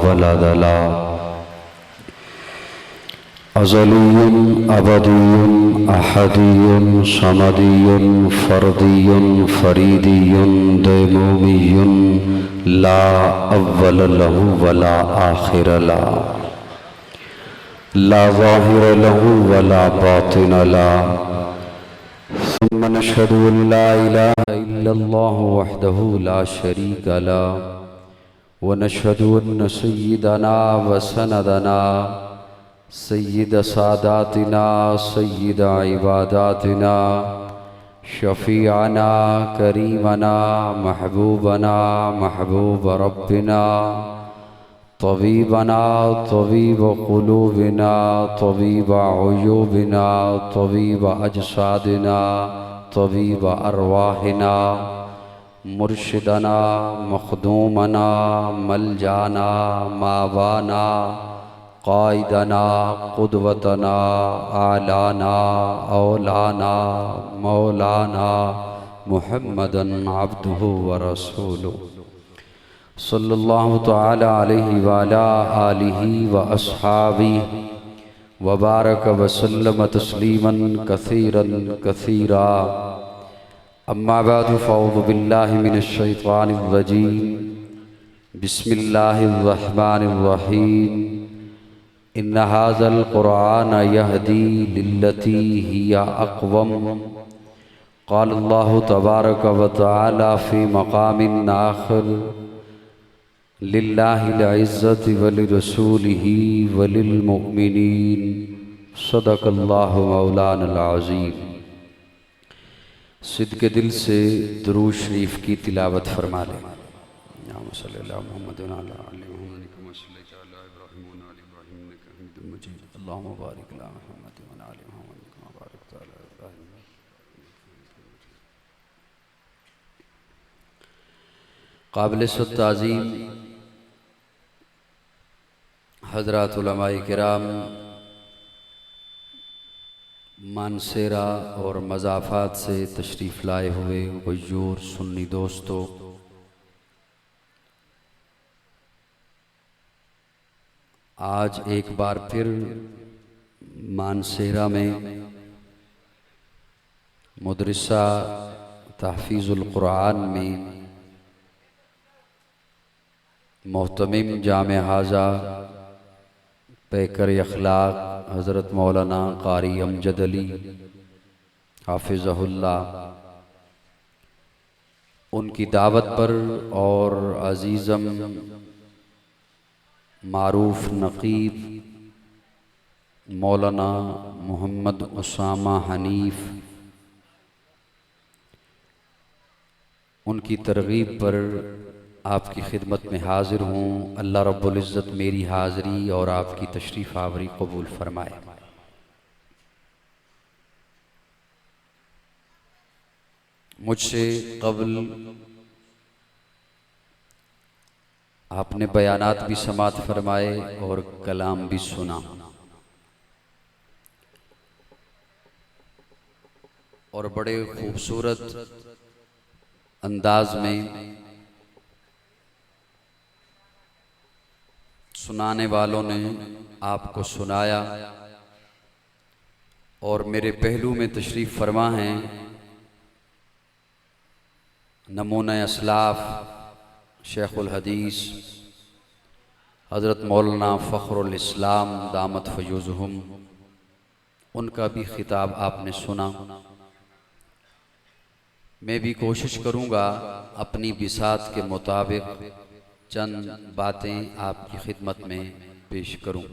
वलद ला अज़लियुन अबदियुन अहदियुन समदियुन फर्दियुन फरीदियुन दैमूमियुन ला अव्वल लहु वला आखिर ला ज़ाहिर लहु वला बातिन ला सुम्मा नशहदु अन ला इलाहा इल्लल्लाहु वहदहु ला शरीक ला व नशहदु अन्न सय्यिदना व सनदना सय्यिद सादातिना सय्यिद इबादातिना शफ़ीअना करीमना महबूबना महबूब रब्बिना तबीबना तबीब क़ुलूबिना तबीब उयूबिना तबीब अजसादिना तबीब अरवाहिना मुर्शिदना मखदूमना मलजाना मावाना क़ाइदना क़ुदवतना आलाना औलाना मौलाना मुहम्मदन अब्दुहु व रसूलुहु सल्लल्लाहु तआला अलैहि व अला आलिहि व अस्हाबिहि व बारक व सल्लम तस्लीमन कसीरन कसीरा अम्मा बअदु फ़अऊज़ु बिल्लाहि मिनश शैतानिर रजीम बिस्मिल्लाहिर रहमानिर रहीम इन्न हाज़ल क़ुरआन यहदी लिल्लती हिया अक़वम क़ाल अल्लाहु तबारक व तआला फ़ी मक़ामिन आख़िर लिल्लाहिल इज़्ज़ति व लिरसूलिही व लिलमुअ्मिनीन सदक़ल्लाहु मौलानल अज़ीम। सिद्क़े दिल से दुरूद शरीफ की तिलावत फरमा लें। काबिल ताज़ीम हज़रात उलमाए किराम, मानसेरा और मज़ाफ़ात से तशरीफ़ लाए हुए गयूर सुन्नी दोस्तों, आज एक बार फिर मानसेरा में मदरसा तहफ़ीज़ुल क़ुरआन में मोहतमिम जामे हाजा पैकर अखलाक हज़रत मौलाना क़ारी अमजद अली हाफ़िज़हुल्लाह, उनकी दावत पर और अज़ीज़म मारूफ़ नक़ीब मौलाना मोहम्मद उसामा हनीफ़, उनकी तरग़ीब पर आपकी खिदमत में हाज़िर हूँ। अल्लाह रब्बुल इज़्ज़त मेरी हाज़िरी और आपकी तशरीफ़ आवरी कबूल फरमाए। मुझसे क़ब्ल आपने बयानात भी समात फरमाए और कलाम भी सुना, और बड़े खूबसूरत अंदाज में सुनाने वालों ने आपको सुनाया। और मेरे पहलू में तशरीफ़ फरमा हैं नमूना असलाफ़ शेखुल हदीस हज़रत मौलाना फ़ख्रुल इस्लाम दामत फ़यूज़ुहुम, उनका भी खिताब आपने सुना। मैं भी कोशिश करूँगा अपनी बिसात के मुताबिक चंद बातें आपकी खिदमत में पेश करूँ।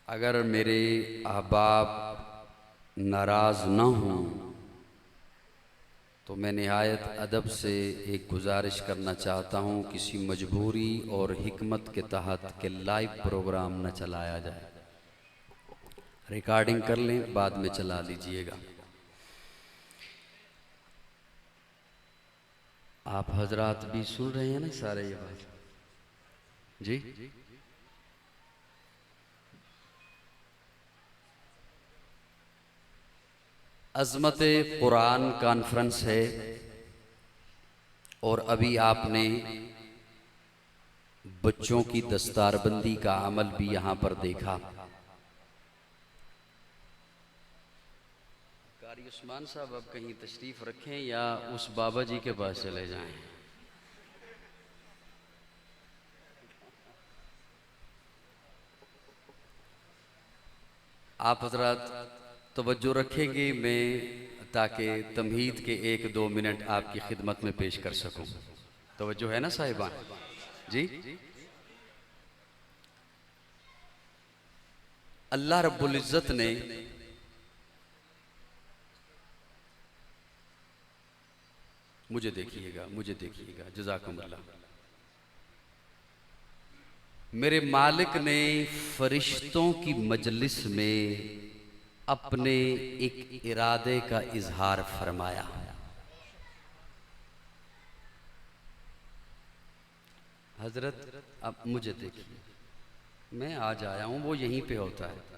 अगर मेरे अहबाब नाराज़ न हों तो मैं निहायत अदब से एक गुजारिश करना चाहता हूँ, किसी मजबूरी और हिकमत के तहत के लाइव प्रोग्राम न चलाया जाए। रिकॉर्डिंग कर लें, बाद में चला लीजिएगा। आप हजरात भी सुन रहे हैं ना सारे ये बात जी? अज़मत कुरान कॉन्फ्रेंस है और अभी आपने बच्चों की दस्तारबंदी का अमल भी यहाँ पर देखा। कारी उस्मान साहब अब कहीं तशरीफ़ रखें या उस बाबा जी के पास चले जाएं। आप हज़रात तवज्जो रखेंगे मैं ताकि तमहीद के 1-2 मिनट आपकी खिदमत में पेश कर सकूं। तवज्जो है ना साहिबान जी। अल्लाह रब्बुल इज़्ज़त ने मुझे देखिएगा जज़ाकुमुल्लाह। मेरे मालिक ने फरिश्तों की मजलिस में अपने एक इरादे का इजहार फरमाया। हजरत अब मुझे देखिए, मैं आज आया हूं, वो यहीं पे होता है।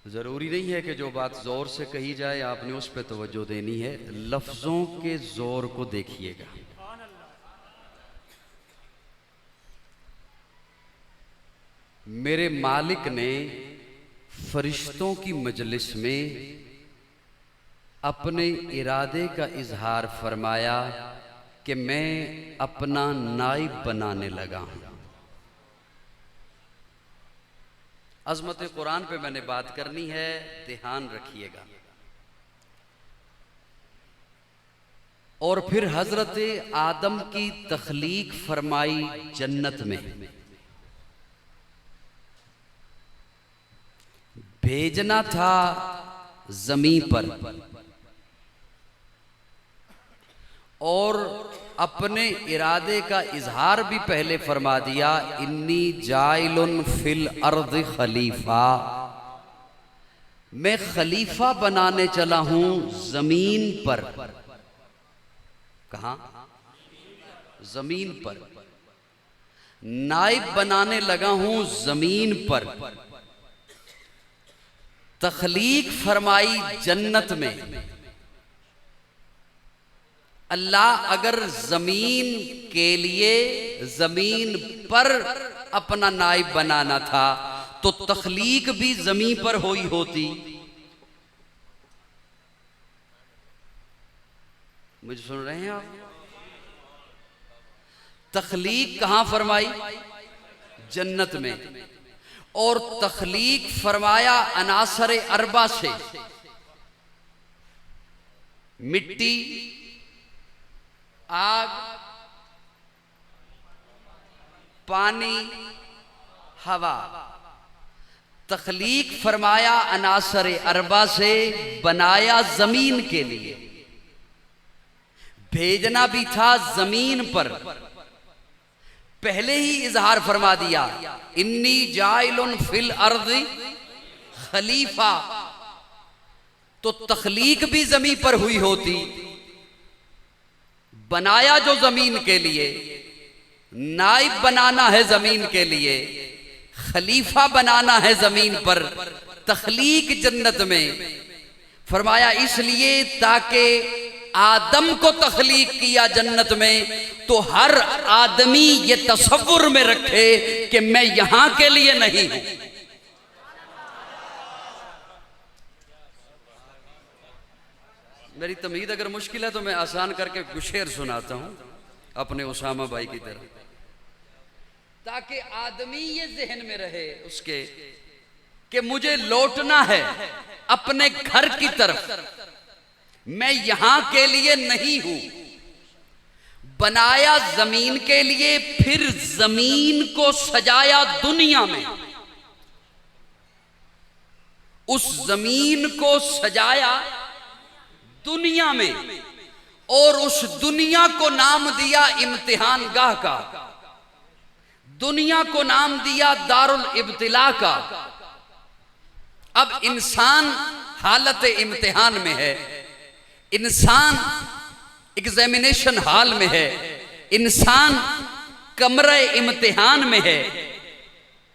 ज़रूरी नहीं है कि जो बात ज़ोर से कही जाए आपने उस पर तवज्जो देनी है, लफ्ज़ों के ज़ोर को देखिएगा। मेरे मालिक ने फरिश्तों की मजलिस में अपने इरादे का इजहार फरमाया कि मैं अपना नाइब बनाने लगा हूं। अज़मत कुरान पे मैंने बात करनी है, ध्यान रखिएगा। और फिर हजरत आदम की तख्लीक फरमाई जन्नत में, भेजना था जमीन पर, और अपने इरादे का इजहार भी पहले फरमा दिया, इन्नी जाइलुन फिल अर्द खलीफा, मैं खलीफा बनाने चला हूं जमीन पर। कहां? जमीन पर। नाइब बनाने लगा हूं जमीन पर। तख्लीक फरमाई जन्नत में। अल्लाह अगर जमीन के लिए जमीन पर अपना नाइब बनाना था तो तख्लीक भी जमीन पर हुई होती। मुझे सुन रहे हैं आप? तख्लीक कहां फरमाई? जन्नत में। और तख्लीक फरमाया अनासर अरबा से, मिट्टी, आग, पानी, हवा। तख्लीक फरमाया अनासर अरबा से, बनाया जमीन के लिए, भेजना भी था जमीन पर। पहले ही इजहार फरमा दिया, इन्नी जाइलुन फिल अर्ज़ खलीफा, तो तख्लीक भी जमीन पर हुई होती। बनाया जो जमीन के लिए, नाइब बनाना है जमीन के लिए, खलीफा बनाना है जमीन पर। तख्लीक जन्नत में फरमाया इसलिए ताकि आदम को तख्लीक किया जन्नत में, तो हर आदमी ये तसव्वुर में रखे कि मैं यहां के लिए नहीं हूं। मेरी तमीद अगर मुश्किल है तो मैं आसान करके कुछ शेर सुनाता हूं अपने उसामा भाई की तरह, ताकि आदमी ये जहन में रहे उसके कि मुझे लौटना है अपने घर की तरफ, मैं यहां के लिए नहीं हूं। बनाया जमीन के लिए, फिर जमीन को सजाया दुनिया में, उस जमीन को सजाया दुनिया में, और उस दुनिया को नाम दिया इम्तिहान गाह का, दुनिया को नाम दिया दारुल इब्तिला का। अब इंसान हालत इम्तिहान में है, इंसान एग्जामिनेशन हॉल में है, इंसान कमरे इम्तिहान में है।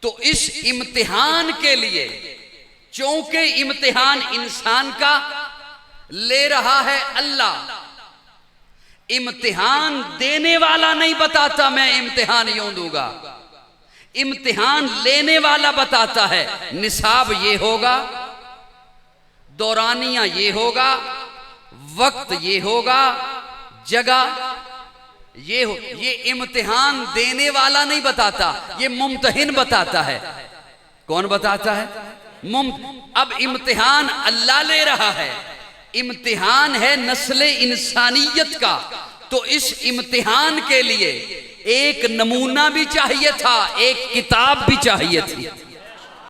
तो इस इम्तिहान के लिए, चूंकि इम्तिहान इंसान का ले रहा है अल्लाह, इम्तिहान देने वाला नहीं बताता मैं इम्तिहान यूं दूंगा, इम्तिहान लेने वाला बताता है निसाब ये होगा, दौरानिया ये होगा, वक्त ये होगा, जगह ये हो। ये इम्तिहान देने वाला नहीं बताता, ये मुम्तहिन बताता है। कौन बताता है? अब इम्तिहान अल्लाह ले रहा है, इम्तिहान है नस्ल इंसानियत का, तो इस इम्तिहान के लिए एक नमूना भी चाहिए था, एक किताब भी चाहिए थी।